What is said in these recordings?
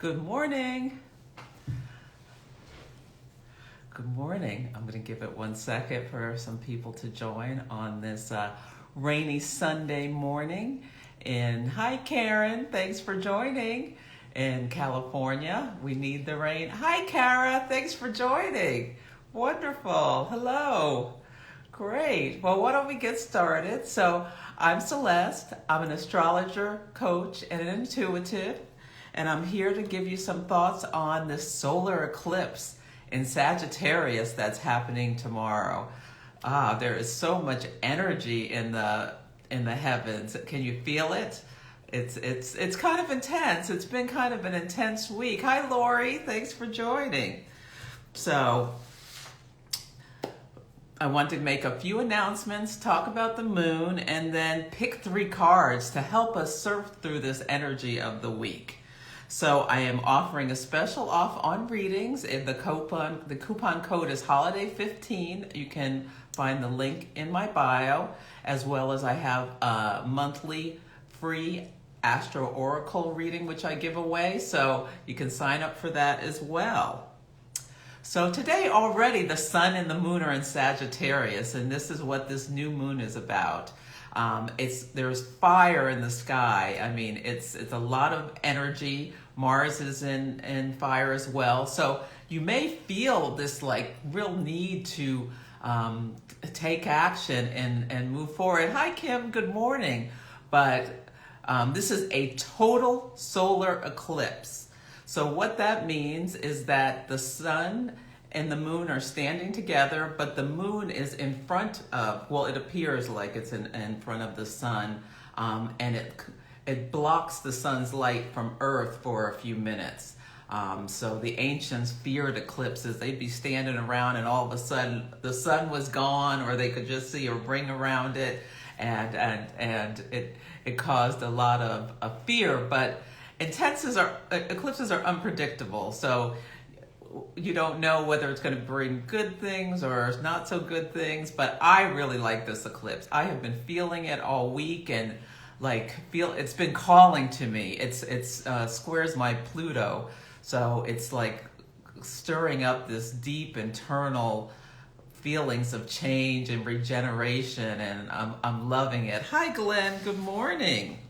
Good morning. Good morning. I'm going to give it 1 second for some people to join on this rainy Sunday morning. And hi, Karen. Thanks for joining. In California, we need the rain. Hi, Kara. Thanks for joining. Wonderful. Hello. Great. Well, why don't we get started? So I'm Celeste. I'm an astrologer, coach, and an intuitive. And I'm here to give you some thoughts on this solar eclipse in Sagittarius that's happening tomorrow. There is so much energy in the heavens. Can you feel it? It's kind of intense. It's been kind of an intense week. Hi, Lori. Thanks for joining. So I want to make a few announcements, talk about the moon, and then pick 3 cards to help us surf through this energy of the week. So I am offering a special off on readings. If the coupon code is holiday15. You can find the link in my bio, as well as I have a monthly free Astro Oracle reading, which I give away. So you can sign up for that as well. So today already the sun and the moon are in Sagittarius, and this is what this new moon is about. There's fire in the sky. I mean, it's a lot of energy. Mars is in fire as well. So you may feel this like real need to take action and move forward. Hi, Kim. Good morning. But this is a total solar eclipse. So what that means is that the sun and the moon are standing together, but the moon is in front of, well, it appears like it's in front of the sun, and it blocks the sun's light from Earth for a few minutes. So the ancients feared eclipses. They'd be standing around and all of a sudden the sun was gone, or they could just see a ring around it, and it caused a lot of fear. But eclipses are unpredictable, so you don't know whether it's going to bring good things or not so good things. But I really like this eclipse. I have been feeling it all week, and it's been calling to me. It's squares my Pluto, so it's like stirring up this deep internal feelings of change and regeneration, and I'm loving it. Hi, Glenn. Good morning.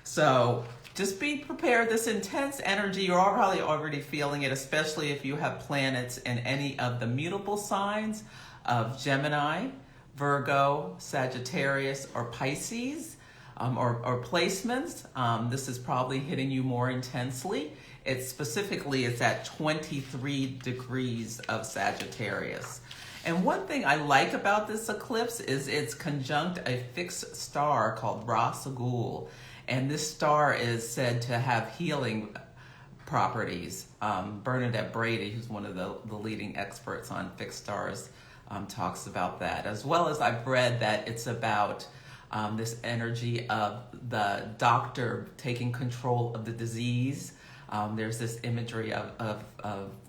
So just be prepared. This intense energy, you're probably already feeling it, especially if you have planets in any of the mutable signs of Gemini, Virgo, Sagittarius, or Pisces, or placements. This is probably hitting you more intensely. It's at 23 degrees of Sagittarius. And one thing I like about this eclipse is it's conjunct a fixed star called Ras Agul. And this star is said to have healing properties. Bernadette Brady, who's one of the leading experts on fixed stars, talks about that. As well as I've read that it's about this energy of the doctor taking control of the disease. There's this imagery of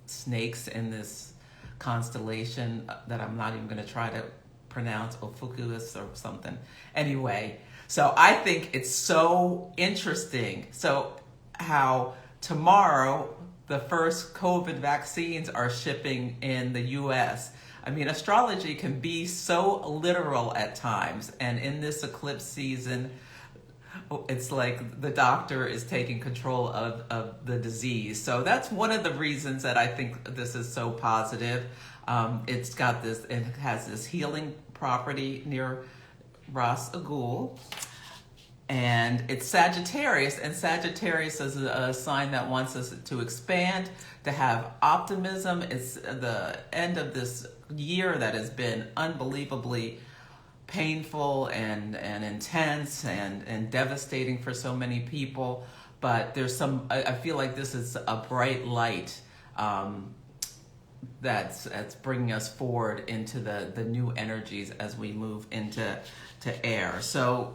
snakes in this constellation that I'm not even going to try to pronounce, Ophiuchus or something. Anyway, so I think it's so interesting. So how tomorrow the first COVID vaccines are shipping in the US. I mean, astrology can be so literal at times. And in this eclipse season, it's like the doctor is taking control of the disease. So that's one of the reasons that I think this is so positive. It has this healing property near Ras Agul. And it's Sagittarius, and Sagittarius is a sign that wants us to expand, to have optimism. It's the end of this year that has been unbelievably painful and intense and devastating for so many people. But I feel like this is a bright light that's bringing us forward into the new energies as we move into air. So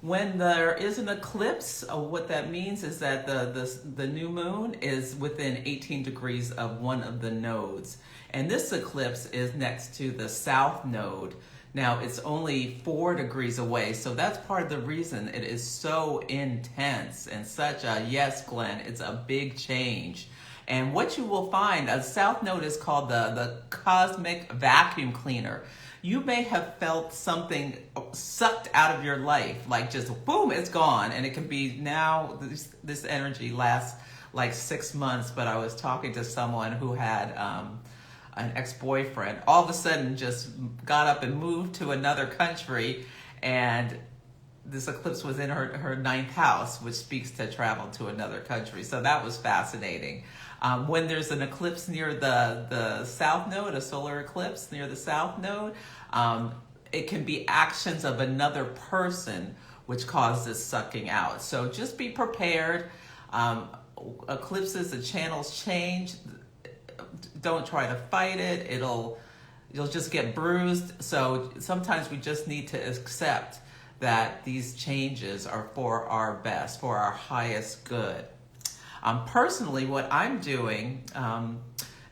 when there is an eclipse, what that means is that the new moon is within 18 degrees of one of the nodes. And this eclipse is next to the south node Now, it's only 4 degrees away, so that's part of the reason it is so intense and such a, yes, Glenn, it's a big change. And what you will find, a south node is called the cosmic vacuum cleaner. You may have felt something sucked out of your life, like just boom, it's gone. And it can be now, this energy lasts like 6 months, but I was talking to someone who had an ex-boyfriend, all of a sudden just got up and moved to another country, and this eclipse was in her 9th house, which speaks to travel to another country. So that was fascinating. When there's an eclipse near the south node, a solar eclipse near the south node, it can be actions of another person which causes sucking out. So just be prepared. Eclipses, the channels change. Don't try to fight it. You'll just get bruised. So sometimes we just need to accept that these changes are for our best, for our highest good. Personally, what I'm doing,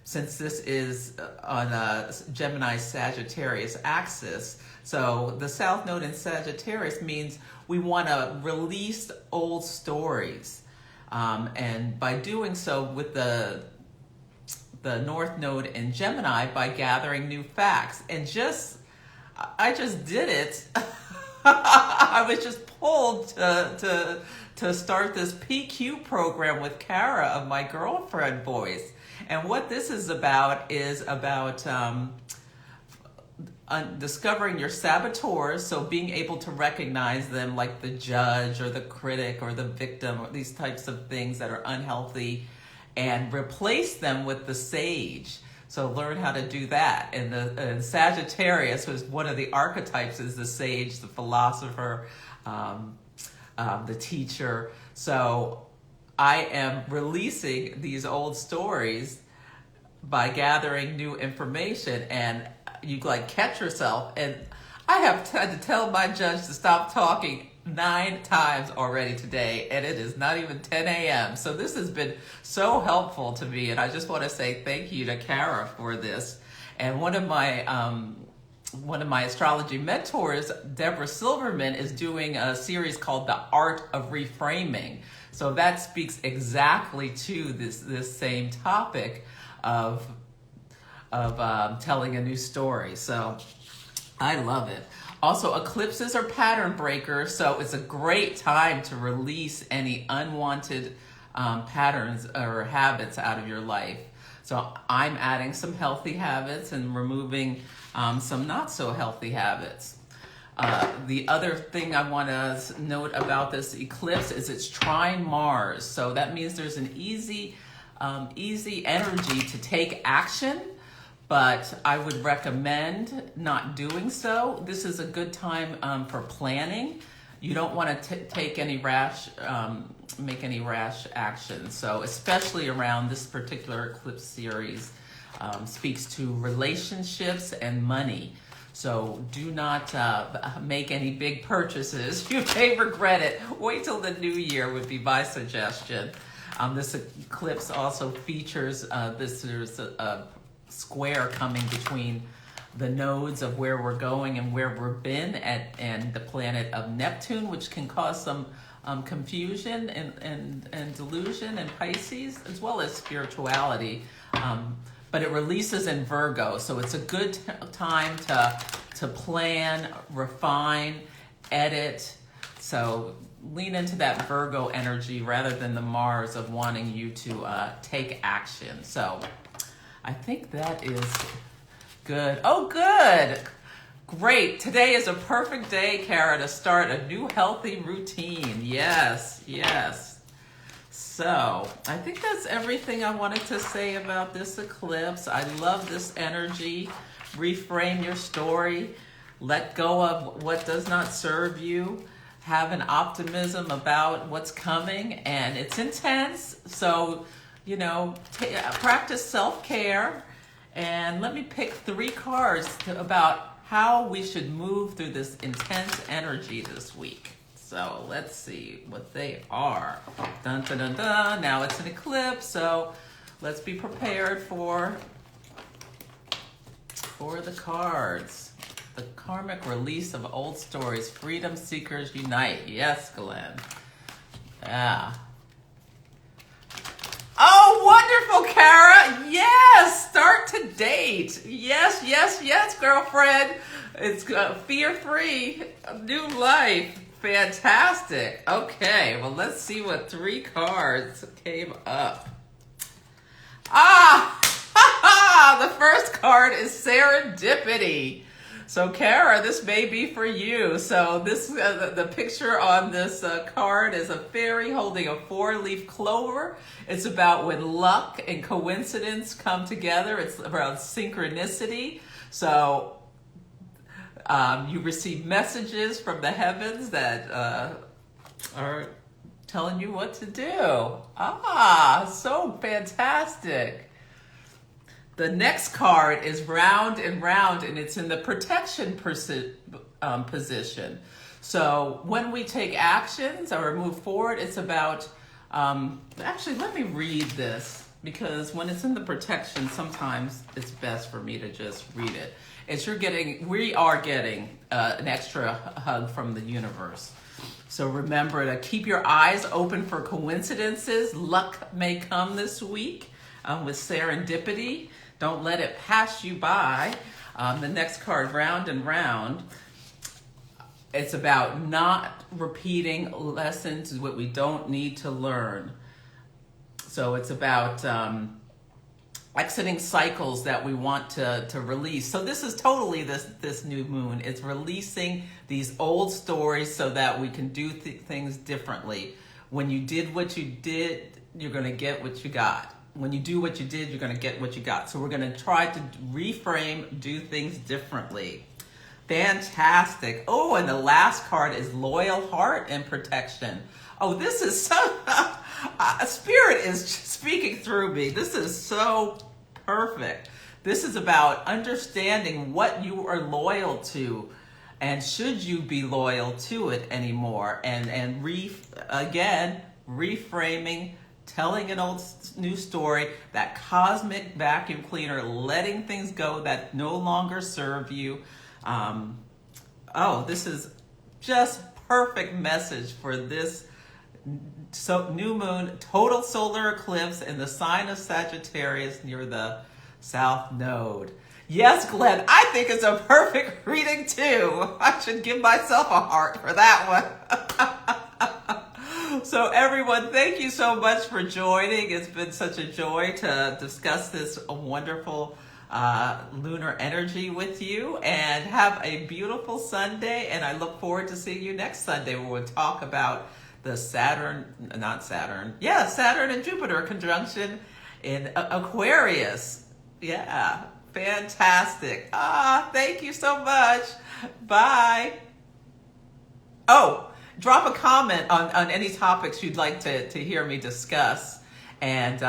since this is on a Gemini Sagittarius axis, so the south node in Sagittarius means we want to release old stories. And by doing so with the north node in Gemini, by gathering new facts. And I just did it. I was just pulled to start this PQ program with Kara of My Girlfriend Voice. And what this is about discovering your saboteurs, so being able to recognize them, like the judge or the critic or the victim, or these types of things that are unhealthy, and replace them with the sage. So learn how to do that. And Sagittarius was one of the archetypes, is the sage, the philosopher, the teacher. So I am releasing these old stories by gathering new information, and you like catch yourself. And I have had to tell my judge to stop talking 9 times already today, and it is not even 10 a.m. So this has been so helpful to me, and I just want to say thank you to Kara for this. And one of my astrology mentors, Deborah Silverman, is doing a series called The Art of Reframing. So that speaks exactly to this same topic of telling a new story. So I love it. Also, eclipses are pattern breakers, so it's a great time to release any unwanted patterns or habits out of your life. So I'm adding some healthy habits and removing some not so healthy habits. The other thing I want to note about this eclipse is it's trine Mars. So that means there's an easy energy to take action, but I would recommend not doing so. This is a good time for planning. You don't want to take any make any rash actions. So especially around this particular eclipse series, speaks to relationships and money. So do not make any big purchases. You may regret it. Wait till the new year would be my suggestion. This eclipse also features there's a square coming between the nodes of where we're going and where we've been and the planet of Neptune, which can cause some confusion and delusion in Pisces, as well as spirituality. But it releases in Virgo, so it's a good time to plan, refine, edit. So lean into that Virgo energy rather than the Mars of wanting you to take action. So I think that is good. Oh, good. Great. Today is a perfect day, Kara, to start a new healthy routine. Yes, yes. So I think that's everything I wanted to say about this eclipse. I love this energy. Reframe your story. Let go of what does not serve you. Have an optimism about what's coming, and it's intense. So, practice self-care. And let me pick 3 cards about how we should move through this intense energy this week. So let's see what they are. Dun, dun, dun, dun. Now it's an eclipse, so let's be prepared for the cards. The karmic release of old stories. Freedom seekers unite. Yes, Glenn. Yeah. Oh, wonderful, Kara. Yes, start to date. Yes, yes, yes, girlfriend. It's fear-free, new life. Fantastic. Okay, well, let's see what 3 cards came up. The first card is serendipity. So, Kara, this may be for you. So, this the picture on this card is a fairy holding a 4-leaf clover. It's about when luck and coincidence come together. It's around synchronicity. So, you receive messages from the heavens that are telling you what to do. So fantastic. The next card is round and round, and it's in the protection position. So when we take actions or move forward, it's about, actually, let me read this, because when it's in the protection, sometimes it's best for me to just read it. We are getting an extra hug from the universe. So remember to keep your eyes open for coincidences. Luck may come this week with serendipity. Don't let it pass you by. The next card, round and round. It's about not repeating lessons, what we don't need to learn. So it's about exiting cycles that we want to release. So this is totally this new moon. It's releasing these old stories so that we can do things differently. When you did what you did, you're going to get what you got. When you do what you did, you're going to get what you got. So we're going to try to reframe, do things differently. Fantastic. Oh, and the last card is loyal heart and protection. Oh, this is so, Spirit is speaking through me. This is so perfect. This is about understanding what you are loyal to and should you be loyal to it anymore. And reframing, telling an old new story, that cosmic vacuum cleaner, letting things go that no longer serve you. This is just perfect message for this new moon, total solar eclipse in the sign of Sagittarius near the South Node. Yes, Glenn, I think it's a perfect reading too. I should give myself a heart for that one. So everyone, thank you so much for joining. It's been such a joy to discuss this wonderful lunar energy with you, and have a beautiful Sunday. And I look forward to seeing you next Sunday, where we'll talk about the Saturn and Jupiter conjunction in Aquarius. Yeah, fantastic. Thank you so much. Bye. Oh, drop a comment on any topics you'd like to hear me discuss. And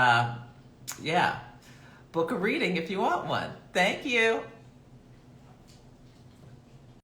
book a reading if you want one. Thank you.